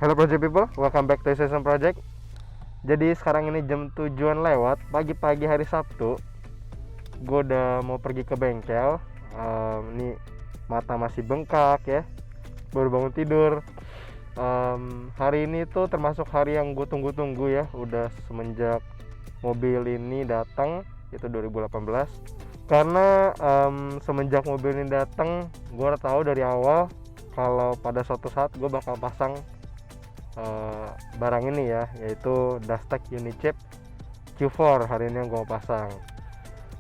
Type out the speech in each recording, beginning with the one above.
Hello Project People, welcome back to Season Project. Jadi sekarang ini jam 7-an lewat, pagi-pagi hari Sabtu. Gue udah mau pergi ke bengkel. Ini mata masih bengkak ya, baru bangun tidur. Hari ini tuh termasuk hari yang gue tunggu-tunggu ya. Udah semenjak mobil ini datang, itu 2018. Karena semenjak mobil ini datang, gue udah tahu dari awal kalau pada suatu saat gue bakal pasang barang ini ya, yaitu Dastek Unichip Q4. Hari ini yang gue pasang.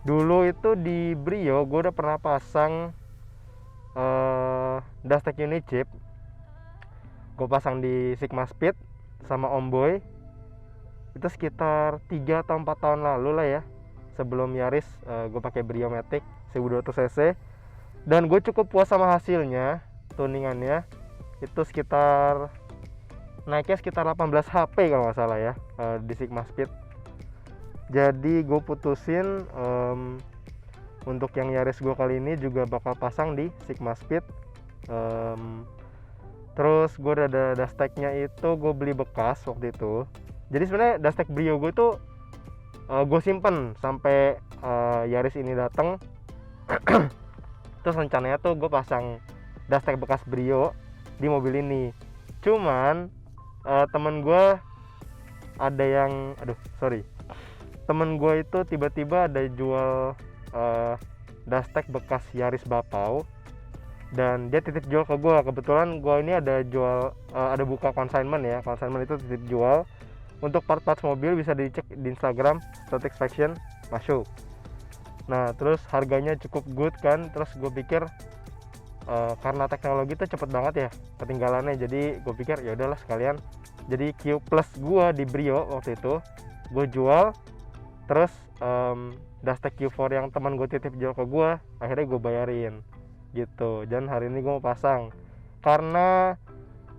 Dulu itu di Brio gue udah pernah pasang Dastek Unichip. Gue pasang di Sigma Speed sama Omboy. Itu sekitar 3 atau 4 tahun lalu lah ya, sebelum Yaris. Gue pakai Brio Matic 1200 cc dan gue cukup puas sama hasilnya. Tuningannya itu naiknya sekitar 18 HP kalau nggak salah ya, di Sigma Speed. Jadi gue putusin untuk yang Yaris gue kali ini juga bakal pasang di Sigma Speed. Terus gue udah ada Dasteknya, itu gue beli bekas waktu itu. Jadi sebenarnya Dastek Brio gue tuh gue simpen sampai Yaris ini datang. Terus rencananya tuh gue pasang Dastek bekas Brio di mobil ini. Cuman temen gue ada yang temen gue itu tiba-tiba ada jual Dastek bekas Yaris Bapau, dan dia titip jual ke gue. Kebetulan gue ini ada buka consignment ya. Consignment itu titip jual untuk part-part mobil, bisa dicek di Instagram Static Faction masuk. Nah terus harganya cukup good kan. Terus gue pikir karena teknologi itu cepet banget ya ketinggalannya, jadi gue pikir ya udahlah sekalian. Jadi Q Plus gue di Brio waktu itu gue jual. Terus Dastek Q4 yang teman gue titip jual ke gue, akhirnya gue bayarin gitu. Dan hari ini gue mau pasang karena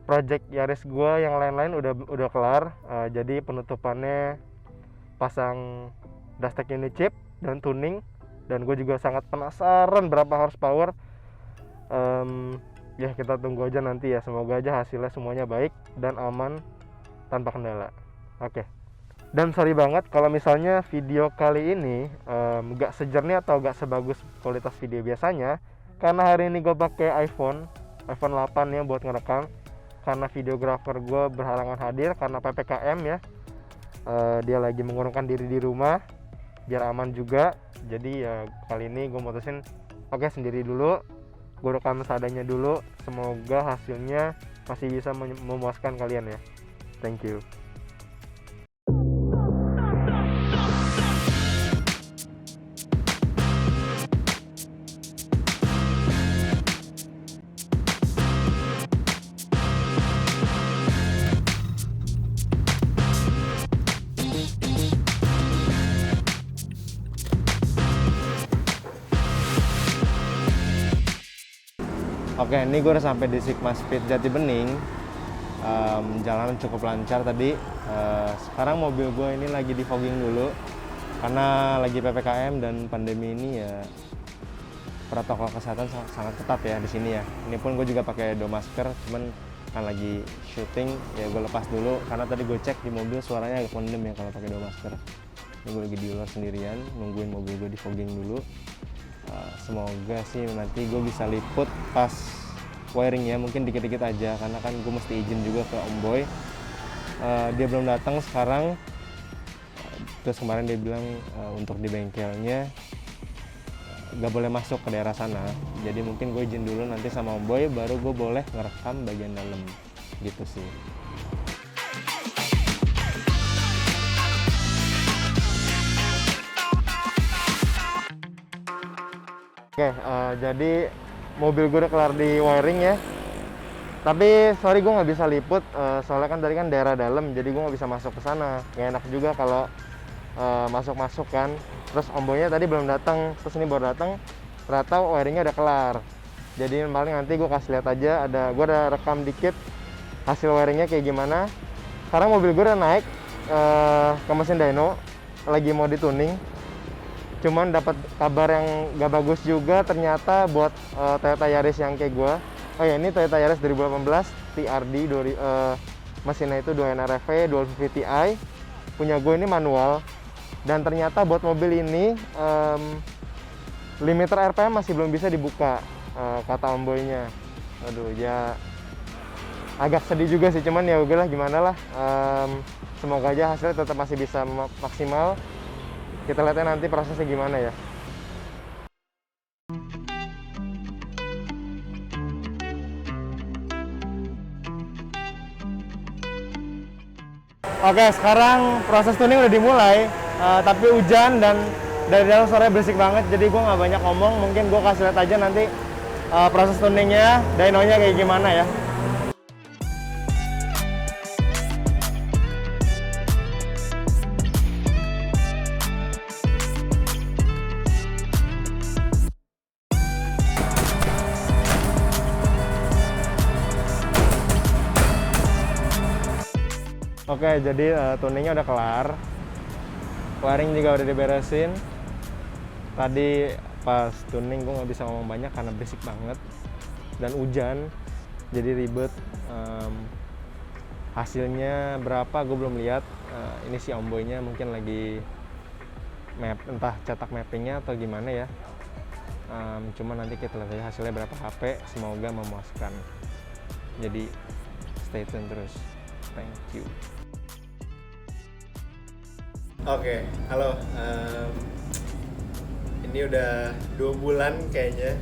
project Yaris gue yang lain-lain udah kelar. Jadi penutupannya pasang Dastek Unichip dan tuning. Dan gue juga sangat penasaran berapa horsepower. Ya kita tunggu aja nanti ya. Semoga aja hasilnya semuanya baik dan aman tanpa kendala. Oke. Dan sorry banget kalau misalnya video kali ini gak sejernih atau gak sebagus kualitas video biasanya, karena hari ini gue pakai iPhone 8 ya buat ngerekam. Karena videografer gue berhalangan hadir karena PPKM ya. Dia lagi mengurungkan diri di rumah biar aman juga. Jadi ya kali ini gue mutusin oke, sendiri dulu. Gue rekam seadanya dulu. Semoga hasilnya masih bisa memuaskan kalian ya. Thank you. Oke, ini gue udah sampai di Sigma Speed Jati Bening. Jalanan cukup lancar tadi. Sekarang mobil gue ini lagi di fogging dulu karena lagi PPKM dan pandemi ini ya, protokol kesehatan sangat ketat ya di sini ya. Ini pun gue juga pakai masker, cuman kan lagi syuting ya gue lepas dulu karena tadi gue cek di mobil suaranya agak mendem ya kalau pakai masker. Ini gue lagi di luar sendirian nungguin mobil gue di fogging dulu. Semoga sih nanti gue bisa liput pas wiring ya, mungkin dikit-dikit aja karena kan gue mesti izin juga ke Om Boy. Dia belum datang sekarang. Terus kemarin dia bilang untuk di bengkelnya gak boleh masuk ke daerah sana, jadi mungkin gue izin dulu nanti sama Om Boy baru gue boleh ngerekam bagian dalam gitu sih. Oke, jadi mobil gue udah kelar di wiring ya. Tapi sorry gue nggak bisa liput, soalnya kan tadi kan daerah dalam, jadi gue nggak bisa masuk ke sana. Nggak enak juga kalau masuk-masuk kan. Terus ombonya tadi belum datang, terus ini baru datang, ternyata wiringnya udah kelar. Jadi paling nanti gue kasih lihat aja. Gue udah rekam dikit hasil wiringnya kayak gimana. Sekarang mobil gue udah naik ke mesin dyno, lagi mau dituning. Cuman dapat kabar yang gak bagus juga ternyata buat Toyota Yaris yang kayak gue. Oh ya, ini Toyota Yaris 2018 TRD mesinnya itu 2 NRV dual VVT-i, punya gue ini manual. Dan ternyata buat mobil ini limiter RPM masih belum bisa dibuka, kata Om Boy-nya. Aduh ya agak sedih juga sih, cuman ya udahlah gimana lah. Semoga aja hasilnya tetap masih bisa maksimal. Kita lihatnya nanti prosesnya gimana ya. Oke, sekarang proses tuning udah dimulai, tapi hujan dan dari dalam suaranya berisik banget, jadi gue nggak banyak ngomong. Mungkin gue kasih lihat aja nanti proses tuningnya, dynonya kayak gimana ya. Oke, jadi tuningnya udah kelar, wiring juga udah diberesin. Tadi pas tuning gue nggak bisa ngomong banyak karena berisik banget dan hujan, jadi ribet. Hasilnya berapa gue belum lihat. Ini si Om Boy-nya mungkin lagi map, entah cetak mappingnya atau gimana ya. Cuma nanti kita lihat aja hasilnya berapa HP, semoga memuaskan. Jadi stay tune terus. Thank you. Oke, halo. Ini udah 2 bulan kayaknya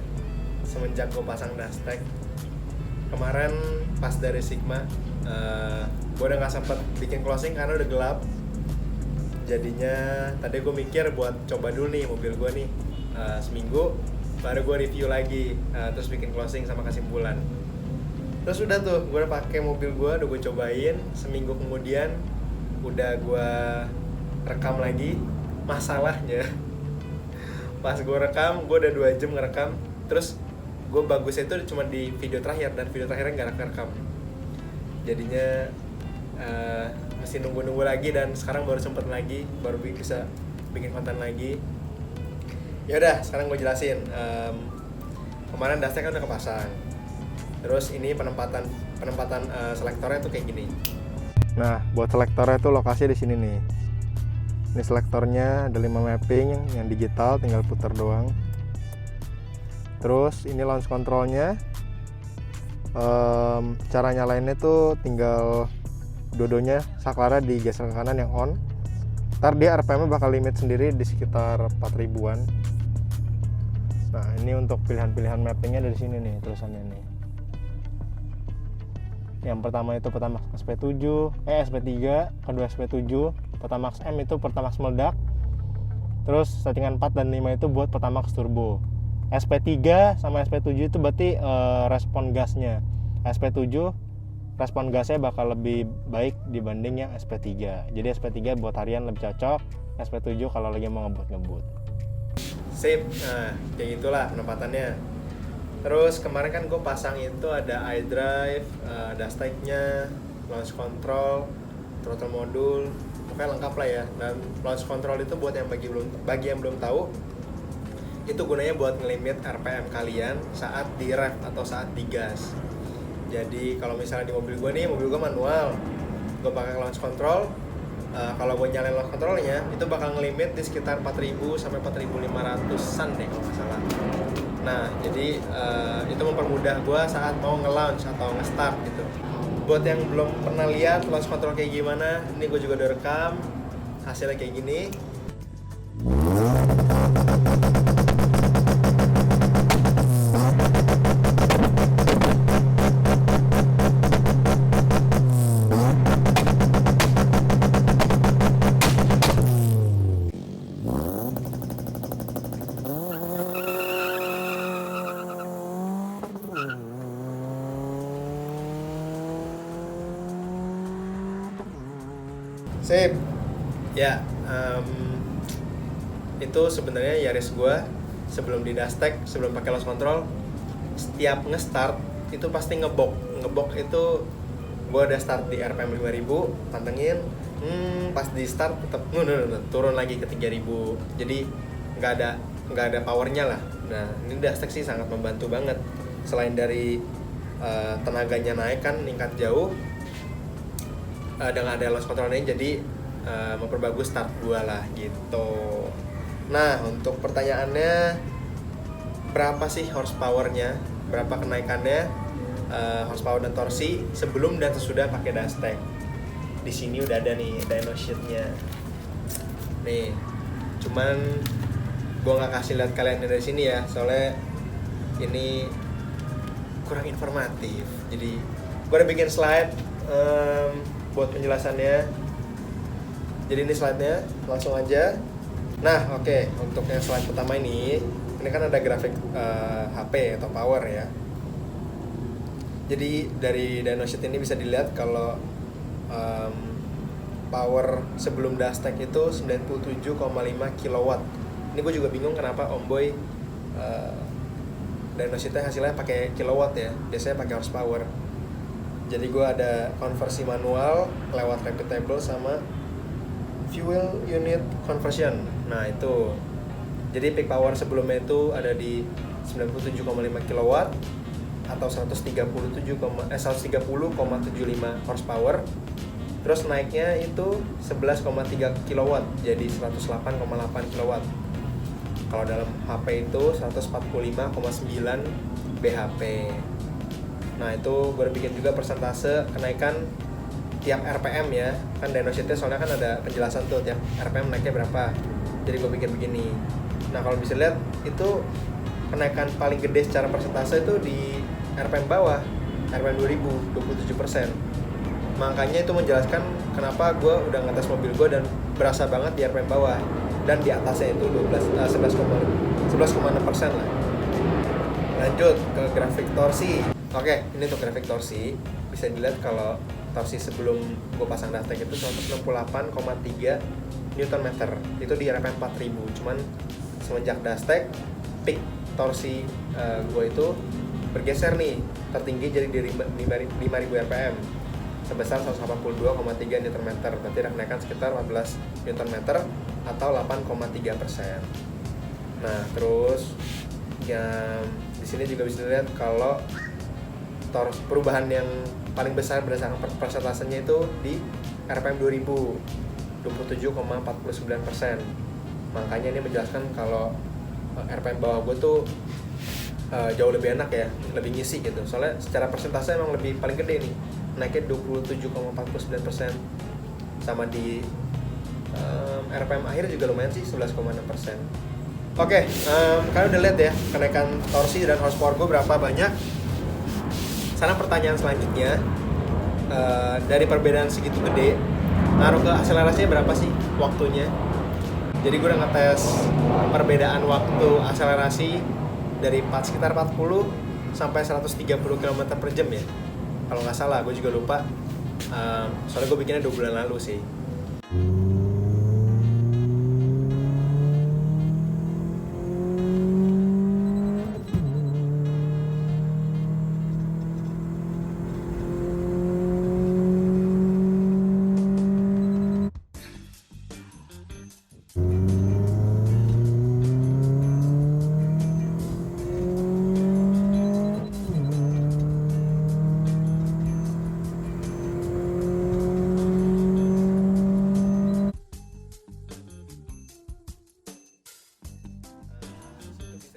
semenjak gue pasang Dastek. Kemarin pas dari Sigma, gue udah gak sempet bikin closing karena udah gelap. Jadinya tadi gue mikir buat coba dulu nih mobil gue nih, seminggu baru gue review lagi, terus bikin closing sama kesimpulan. Terus udah tuh, gue udah pakai mobil gue, udah gue cobain. Seminggu kemudian udah gue rekam lagi. Masalahnya pas gue rekam, gue udah 2 jam ngerekam, terus gue bagusnya itu cuma di video terakhir, dan video terakhirnya nggak rekam. Jadinya mesti nunggu lagi, dan sekarang baru sempet lagi, baru bisa bikin konten lagi. Ya udah, sekarang gue jelasin. Kemarin Dastek kan udah kepasang. Terus ini penempatan selektornya tuh kayak gini. Nah, buat selektornya tuh lokasi di sini nih. Ini selektornya ada 5 mapping yang digital, tinggal putar doang. Terus ini launch controlnya. Cara nyalainnya tuh tinggal dua-duanya saklarnya digeser ke kanan yang on. Ntar dia RPM-nya bakal limit sendiri di sekitar 4000-an. Nah, ini untuk pilihan-pilihan mappingnya dari sini nih, tulisannya nih. Yang pertama itu Pertamax SP3, kedua SP7, Pertamax M itu Pertamax meledak. Terus settingan 4 dan 5 itu buat Pertamax turbo. SP3 sama SP7 itu berarti respon gasnya. SP7 respon gasnya bakal lebih baik dibanding yang SP3. Jadi SP3 buat harian lebih cocok, SP7 kalau lagi mau ngebut. Sip, nah kayak gitulah penempatannya. Terus kemarin kan gue pasang itu ada iDrive, Dastek-nya, launch control, throttle module, pokoknya lengkap lah ya. Dan launch control itu buat yang bagi yang belum tahu, itu gunanya buat ngelimit RPM kalian saat di rev atau saat digas. Jadi kalau misalnya di mobil gue manual, gue pakai launch control. Kalau gue nyalain launch controlnya, itu bakal ngelimit di sekitar 4000 sampai 4500-an deh kalau nggak salah. Nah, jadi itu mempermudah gue saat mau nge-launch atau nge-start gitu. Buat yang belum pernah lihat launch control kayak gimana, ini gue juga udah rekam, hasilnya kayak gini. Sip. Ya, itu sebenarnya Yaris gue sebelum di Dastek, sebelum pakai launch control, setiap nge-start itu pasti ngebok itu gue udah start di RPM 5000, pantengin, pas di start tetap turun lagi ke 3000. Jadi nggak ada powernya lah. Nah, ini Dastek sih sangat membantu banget. Selain dari tenaganya naik kan, meningkat jauh, dengan ada launch control ini jadi memperbagus start gua lah gitu. Nah, untuk pertanyaannya berapa sih horsepower-nya, berapa kenaikannya horsepower dan torsi sebelum dan sesudah pakai dashtek. Di sini udah ada nih dyno sheet-nya. Nih, cuman gua nggak kasih lihat kalian dari sini ya, soalnya ini kurang informatif. Jadi gua udah bikin slide buat penjelasannya. Jadi ini slide-nya, langsung aja. Nah, oke. Untuk yang slide pertama ini kan ada grafik HP atau power ya. Jadi dari dyno sheet ini bisa dilihat kalau power sebelum dashtek itu 97,5 kW. Ini gue juga bingung kenapa Omboy dyno sheet-nya hasilnya pakai kilowatt ya. Biasanya pakai horsepower. Jadi gue ada konversi manual lewat rapid table sama fuel unit conversion. Nah itu, jadi peak power sebelumnya itu ada di 97,5 kW atau 130,75 horsepower. Terus naiknya itu 11,3 kW jadi 108,8 kW. Kalau dalam HP itu 145,9 bhp. Nah itu gue bikin juga persentase kenaikan tiap RPM ya, kan dyno sheet-nya soalnya kan ada penjelasan tuh tiap RPM naiknya berapa. Jadi gue bikin begini. Nah kalau bisa lihat itu kenaikan paling gede secara persentase itu di RPM bawah, RPM 2000, 27%. Makanya itu menjelaskan kenapa gue udah ngetes mobil gue dan berasa banget di RPM bawah, dan di atasnya itu 11,6% lah. Lanjut ke grafik torsi. Oke, ini untuk grafik torsi bisa dilihat kalau torsi sebelum gue pasang dashtek itu 168,3 Nm. Itu di RPM 4000. Cuman semenjak dashtek peak torsi gue itu bergeser nih, tertinggi jadi di 5000 RPM sebesar 182,3 Nm. Berarti ada kenaikan sekitar 14 Nm atau 8,3%. Nah, terus yang di sini juga bisa dilihat kalau perubahan yang paling besar berdasarkan persentasenya itu di RPM 2000, 27,49%. Makanya ini menjelaskan kalau RPM bawah gue tuh jauh lebih enak ya, lebih ngisi gitu. Soalnya secara persentase emang lebih paling gede nih, naiknya 27,49%. Sama di RPM akhir juga lumayan sih, 11,6%. Oke, kalian udah lihat ya kenaikan torsi dan horsepower gue berapa banyak. Sekarang pertanyaan selanjutnya, dari perbedaan segitu gede, ngaruh ke akselerasinya berapa sih waktunya? Jadi gue udah ngetes perbedaan waktu akselerasi dari sekitar 40 sampai 130 km per jam ya. Kalau nggak salah, gue juga lupa. Soalnya gue bikinnya 2 bulan lalu sih.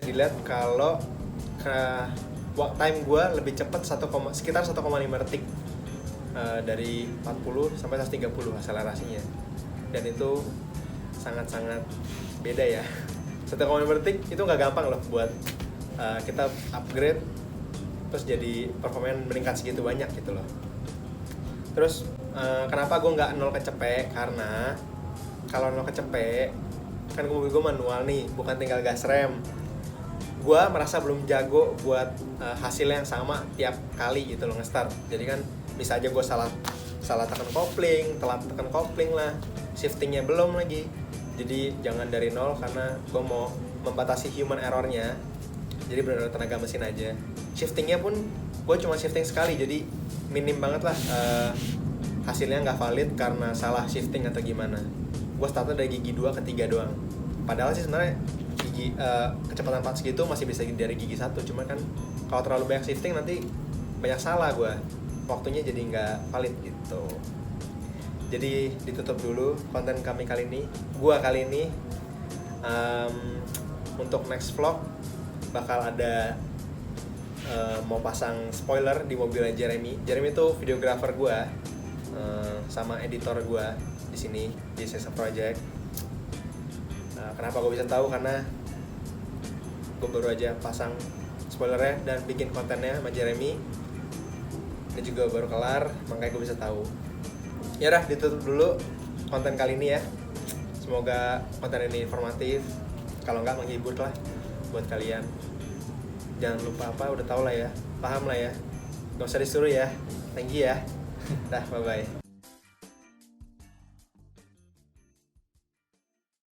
Dilihat kalau walk time gue lebih cepat sekitar 1,5 detik dari 40 sampai 130 akselerasinya, dan itu sangat-sangat beda ya. 1,5 detik itu nggak gampang loh buat kita upgrade terus jadi performa meningkat segitu banyak gitu loh. Terus kenapa gue nggak 0 kecepek? Karena kalau 0 kecepek kan mobil gue manual nih, bukan tinggal gas rem. Gue merasa belum jago buat hasil yang sama tiap kali gitu loh nge-start. Jadi kan bisa aja gue salah tekan kopling, telat tekan kopling lah, shiftingnya belum lagi. Jadi jangan dari nol, karena gue mau membatasi human errornya. Jadi benar-benar tenaga mesin aja. Shiftingnya pun gue cuma shifting sekali, jadi minim banget lah hasilnya nggak valid karena salah shifting atau gimana. Gue startnya dari gigi 2 ke 3 doang. Padahal sih sebenarnya kecepatan 4 segitu masih bisa dari gigi 1, cuma kan kalau terlalu banyak shifting nanti banyak salah gue, waktunya jadi nggak valid gitu. Jadi ditutup dulu konten kami kali ini. Gua kali ini untuk next vlog bakal ada mau pasang spoiler di mobilnya Jeremy. Jeremy itu videographer gua sama editor gua di sini di Sesa Project. Kenapa gue bisa tahu? Karena gue baru aja pasang spoilernya dan bikin kontennya sama Jeremy. Ini juga baru kelar, makanya gue bisa tahu. Ya udah, ditutup dulu konten kali ini ya. Semoga konten ini informatif, kalau enggak menghibur lah buat kalian. Jangan lupa udah tau lah ya, paham lah ya. Gak usah disuruh ya. Thank you ya. Dah, bye bye.